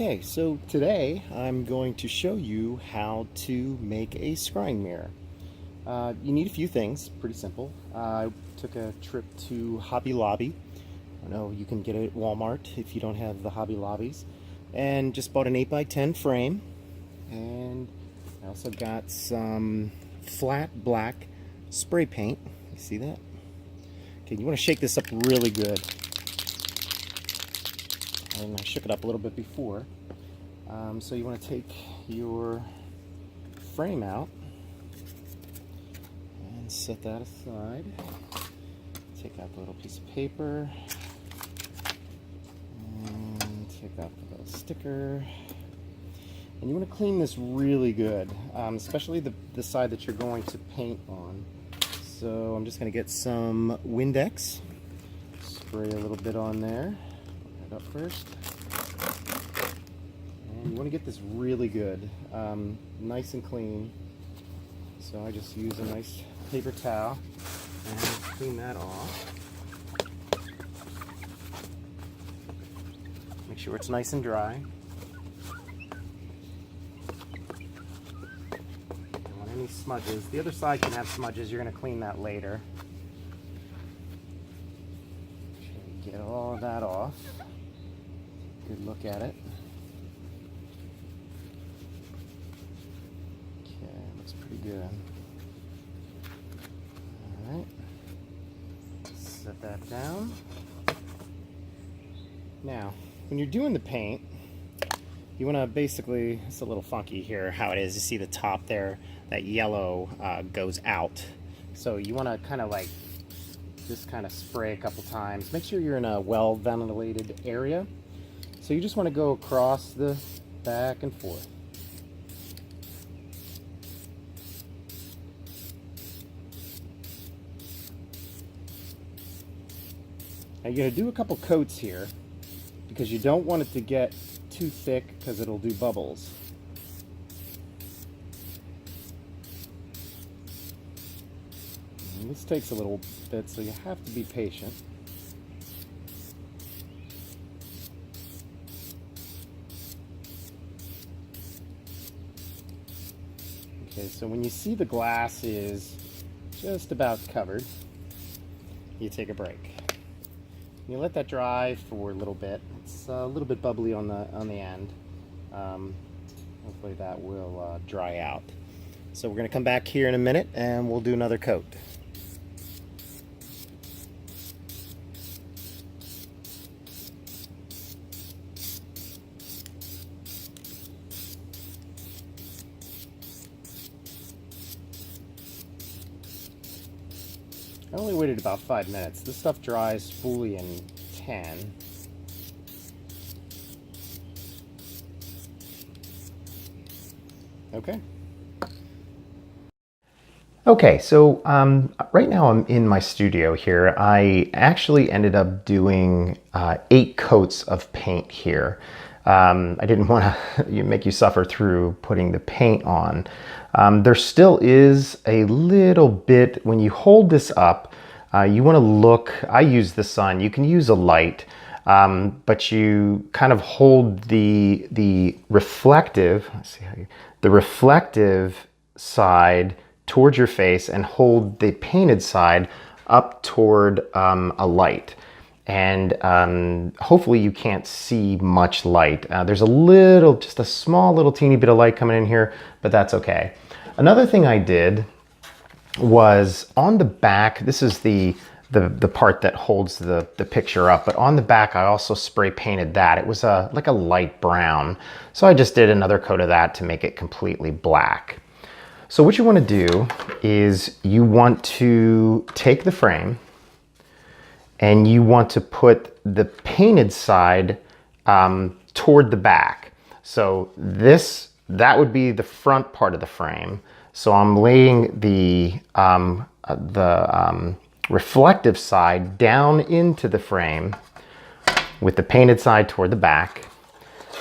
Okay, so today I'm going to show you how to make a scrying mirror. You need a few things, pretty simple. I took a trip to Hobby Lobby. I know you can get it at Walmart if you don't have the Hobby Lobbies. And just bought an 8x10 frame. And I also got some flat black spray paint. You see that? Okay, you want to shake this up really good. And I shook it up a little bit before. So you want to take your frame out and set that aside. Take out the little piece of paper and take out the little sticker. And you want to clean this really good, especially the side that you're going to paint on. So I'm just going to get some Windex, spray a little bit on there. Up first, and you want to get this really good, nice and clean. So I just use a nice paper towel and clean that off. Make sure it's nice and dry. Don't want any smudges. The other side can have smudges. You're going to clean that later. Get all of that off. Good look at it. Okay, looks pretty good. Alright. Set that down. Now, when you're doing the paint, you want to basically, it's a little funky here how it is. You see the top there, that yellow goes out. So you want to kind of like, just kind of spray a couple times. Make sure you're in a well-ventilated area. So you just want to go across the back and forth. Now you're going to do a couple coats here because you don't want it to get too thick because it'll do bubbles. And this takes a little bit, so you have to be patient. Okay, so when you see the glass is just about covered, you take a break. You let that dry for a little bit. It's a little bit bubbly on the end. Hopefully that will dry out. So we're going to come back here in a minute and we'll do another coat. I only waited about 5 minutes. This stuff dries fully in 10. Okay. Okay, so right now I'm in my studio here. I actually ended up doing 8 coats of paint here. I didn't want to make you suffer through putting the paint on. There still is a little bit, when you hold this up, you want to look, I use the sun, you can use a light, but you kind of hold the reflective, let's see how you, the reflective side towards your face and hold the painted side up toward a light. And hopefully you can't see much light. There's a little, just a small little teeny bit of light coming in here, but that's okay. Another thing I did was on the back, this is the part that holds the picture up, but on the back I also spray painted that. It was like a light brown. So I just did another coat of that to make it completely black. So what you want to do is you want to take the frame and you want to put the painted side toward the back. So that would be the front part of the frame. So I'm laying the reflective side down into the frame with the painted side toward the back.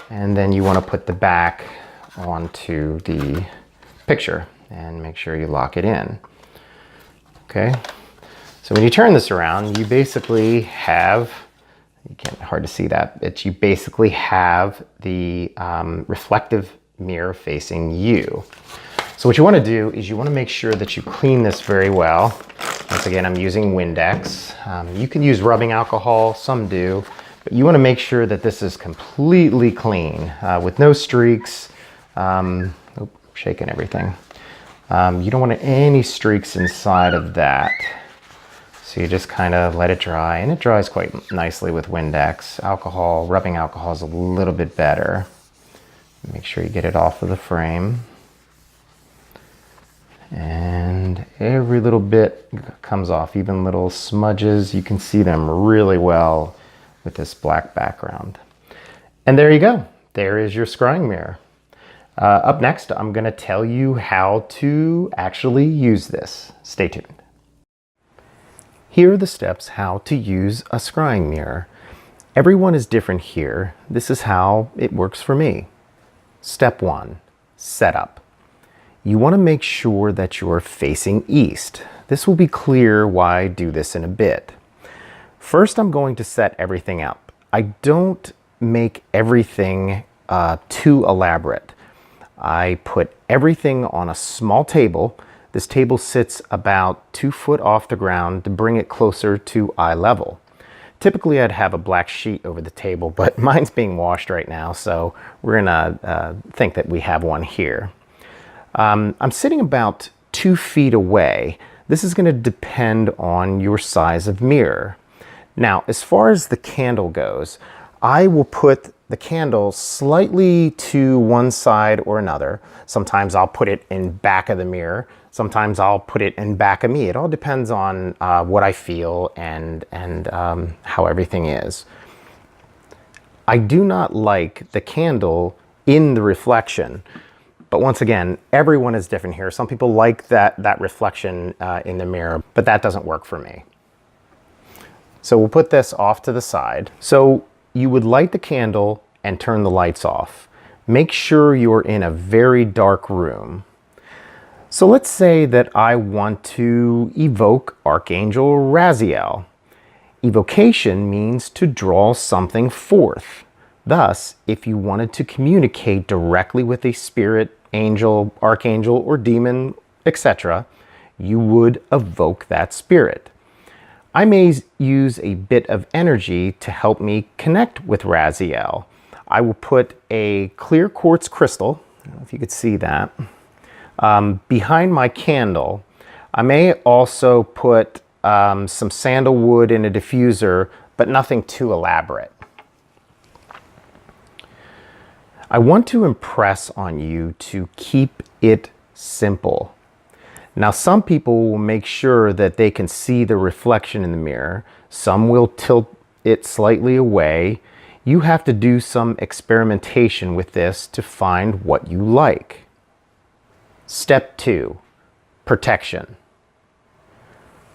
And then you want to put the back onto the picture and make sure you lock it in. Okay. So when you turn this around, you basically have you can't hard to see that, but you basically have the reflective mirror facing you. So what you want to do is you want to make sure that you clean this very well. Once again, I'm using Windex. You can use rubbing alcohol, some do, but you want to make sure that this is completely clean with no streaks. Shaking everything. You don't want any streaks inside of that. So you just kind of let it dry, and it dries quite nicely with Windex. Alcohol, rubbing alcohol is a little bit better. Make sure you get it off of the frame. And every little bit comes off, even little smudges. You can see them really well with this black background. And there you go. There is your scrying mirror. Up next, I'm going to tell you how to actually use this. Stay tuned. Here are the steps how to use a scrying mirror. Everyone is different here. This is how it works for me. Step 1, setup. You want to make sure that you're facing east. This will be clear why I do this in a bit. First, I'm going to set everything up. I don't make everything too elaborate. I put everything on a small table. This table sits about 2 foot off the ground to bring it closer to eye level. Typically, I'd have a black sheet over the table, but mine's being washed right now, so we're gonna think that we have one here. I'm sitting about 2 feet away. This is going to depend on your size of mirror. Now, as far as the candle goes, I will put the candle slightly to one side or another. Sometimes I'll put it in back of the mirror. Sometimes I'll put it in back of me. It all depends on what I feel and how everything is. I do not like the candle in the reflection. But once again, everyone is different here. Some people like that reflection in the mirror, but that doesn't work for me. So we'll put this off to the side. So you would light the candle and turn the lights off. Make sure you're in a very dark room. So let's say that I want to evoke Archangel Raziel. Evocation means to draw something forth. Thus, if you wanted to communicate directly with a spirit, angel, archangel, or demon, etc., you would evoke that spirit. I may use a bit of energy to help me connect with Raziel. I will put a clear quartz crystal, I don't know if you could see that, behind my candle. I may also put some sandalwood in a diffuser, but nothing too elaborate. I want to impress on you to keep it simple. Now, some people will make sure that they can see the reflection in the mirror. Some will tilt it slightly away. You have to do some experimentation with this to find what you like. Step 2, protection.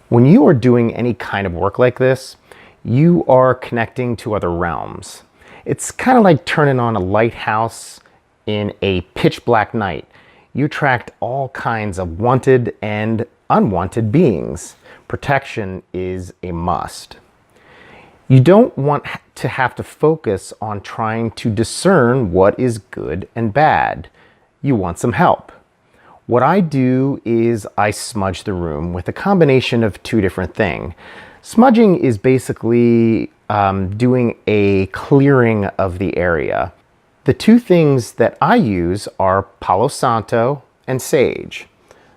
When you are doing any kind of work like this, you are connecting to other realms. It's kind of like turning on a lighthouse in a pitch black night. You attract all kinds of wanted and unwanted beings. Protection is a must. You don't want to have to focus on trying to discern what is good and bad. You want some help. What I do is I smudge the room with a combination of 2 different things. Smudging is basically doing a clearing of the area. The 2 things that I use are Palo Santo and sage.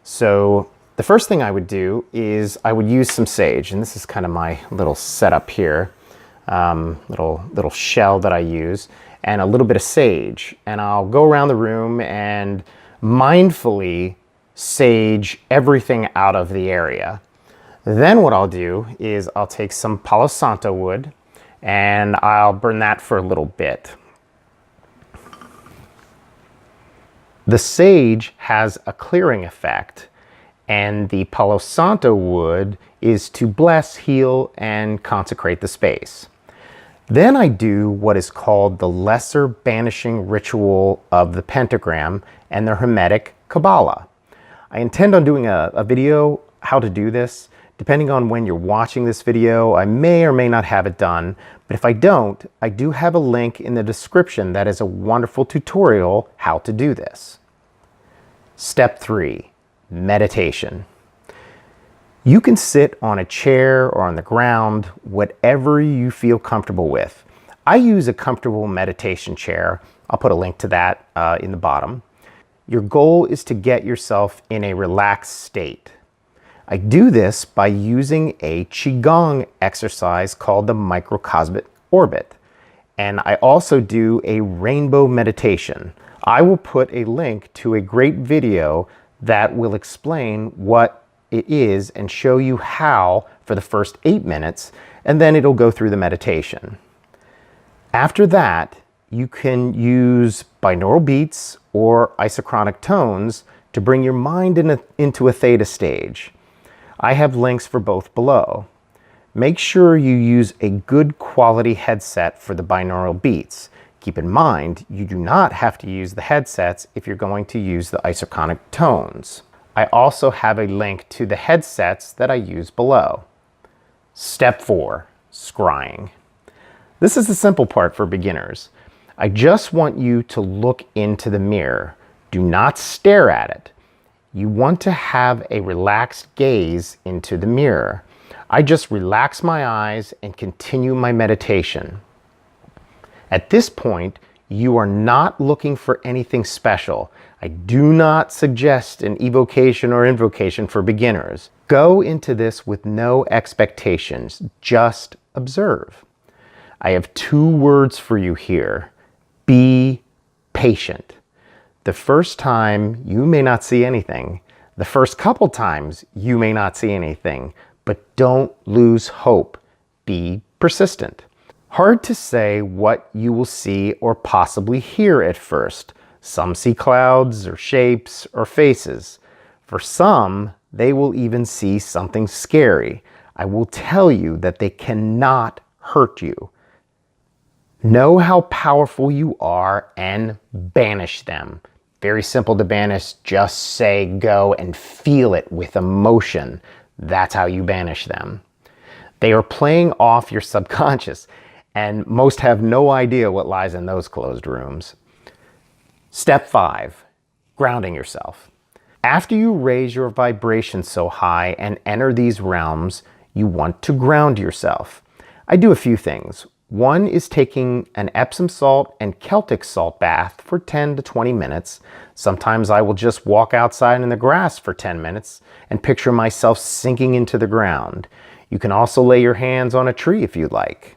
So the first thing I would do is I would use some sage, and this is kind of my little setup here, little shell that I use, and a little bit of sage. And I'll go around the room and mindfully sage everything out of the area. Then what I'll do is I'll take some Palo Santo wood and I'll burn that for a little bit. The sage has a clearing effect, and the Palo Santo wood is to bless, heal, and consecrate the space. Then I do what is called the lesser banishing ritual of the Pentagram and the Hermetic Qabalah. I intend on doing a video how to do this. Depending on when you're watching this video, I may or may not have it done, But if I don't, I do have a link in the description that is a wonderful tutorial how to do this. Step 3, meditation. You can sit on a chair or on the ground, whatever you feel comfortable with. I use a comfortable meditation chair. I'll put a link to that in the bottom. Your goal is to get yourself in a relaxed state. I do this by using a Qigong exercise called the Microcosmic orbit. And I also do a rainbow meditation. I will put a link to a great video that will explain what it is and show you how for the first 8 minutes, and then it'll go through the meditation. After that, you can use binaural beats or isochronic tones to bring your mind into a theta stage. I have links for both below. Make sure you use a good quality headset for the binaural beats. Keep in mind, you do not have to use the headsets if you're going to use the isochronic tones. I also have a link to the headsets that I use below. Step 4, scrying. This is the simple part for beginners. I just want you to look into the mirror. Do not stare at it. You want to have a relaxed gaze into the mirror. I just relax my eyes and continue my meditation. At this point, you are not looking for anything special. I do not suggest an evocation or invocation for beginners. Go into this with no expectations, just observe. I have 2 words for you here. Be patient. The first time you may not see anything. The first couple times you may not see anything, but don't lose hope. Be persistent. Hard to say what you will see or possibly hear at first. Some see clouds or shapes or faces. For some, they will even see something scary. I will tell you that they cannot hurt you. Know how powerful you are and banish them. Very simple to banish. Just say go and feel it with emotion. That's how you banish them. They are playing off your subconscious, and most have no idea what lies in those closed rooms. Step 5, grounding yourself. After you raise your vibration so high and enter these realms, you want to ground yourself. I do a few things. One is taking an Epsom salt and Celtic salt bath for 10 to 20 minutes. Sometimes I will just walk outside in the grass for 10 minutes and picture myself sinking into the ground. You can also lay your hands on a tree if you like.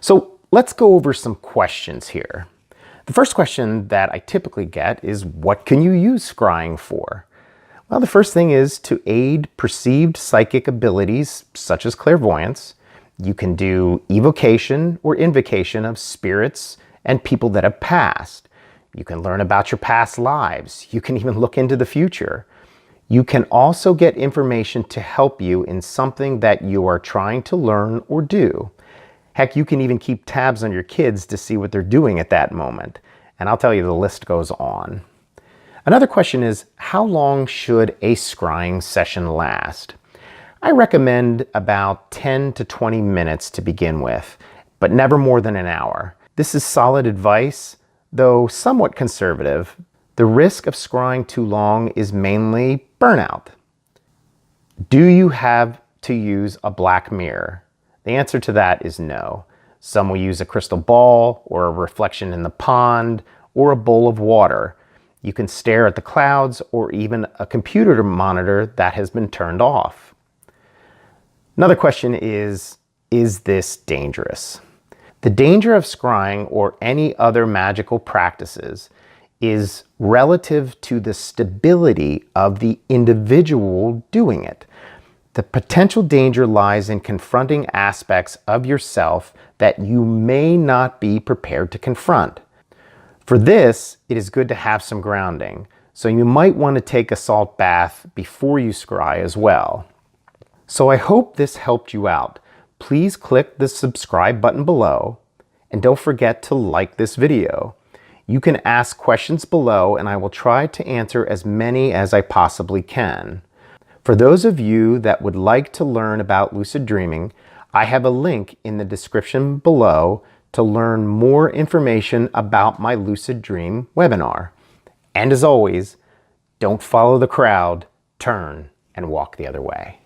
So let's go over some questions here. The first question that I typically get is, what can you use scrying for? Well, the first thing is to aid perceived psychic abilities such as clairvoyance. You can do evocation or invocation of spirits and people that have passed. You can learn about your past lives. You can even look into the future. You can also get information to help you in something that you are trying to learn or do. Heck, you can even keep tabs on your kids to see what they're doing at that moment. And I'll tell you, the list goes on. Another question is, how long should a scrying session last? I recommend about 10 to 20 minutes to begin with, but never more than an hour. This is solid advice, though somewhat conservative. The risk of scrying too long is mainly burnout. Do you have to use a black mirror? The answer to that is no. Some will use a crystal ball or a reflection in the pond or a bowl of water. You can stare at the clouds or even a computer monitor that has been turned off. Another question is this dangerous? The danger of scrying or any other magical practices is relative to the stability of the individual doing it. The potential danger lies in confronting aspects of yourself that you may not be prepared to confront. For this, it is good to have some grounding, so you might want to take a salt bath before you scry as well. So I hope this helped you out. Please click the subscribe button below, and don't forget to like this video. You can ask questions below and I will try to answer as many as I possibly can. For those of you that would like to learn about lucid dreaming, I have a link in the description below to learn more information about my lucid dream webinar. And as always, don't follow the crowd, turn and walk the other way.